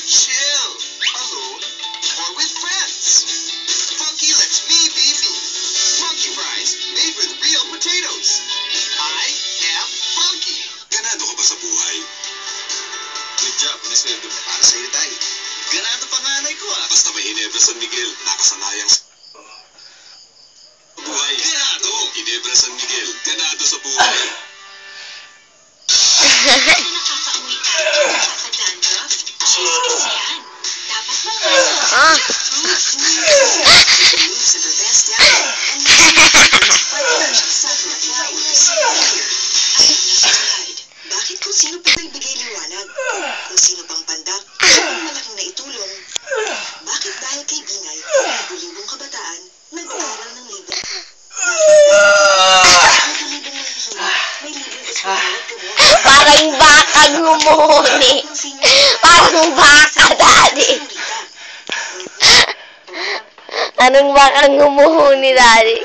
Chill. Alone or with friends. Funky lets me be me. Funky fries made with real potatoes. I am Funky. Ganado ka ba sa buhay? Good job, inisweldo mo. Para sa'yo tayo. Ganado panganay ko ah. Basta may Ginebra San Miguel, nakasanayang sa buhay. Ganado! Ginebra San Miguel, ganado sa buhay. Kasi nakakauwi tayo, nakaka-dandruff. Cheese yan. Dapat lang fruits, moves are the best down. And flowers. Here, alam na sa side. Bakit kung sino pa nagbigay liwanag? Kung sino pang pandak, ang malaking naitulong. Bakit dahil kay Bingay, libo-libong kabataan, nag-aaral ng libre? May libreng eskwela at gawa. Parang bakang humuni. Parang baka, Daddy. Anong bakang humuhuni, Daddy?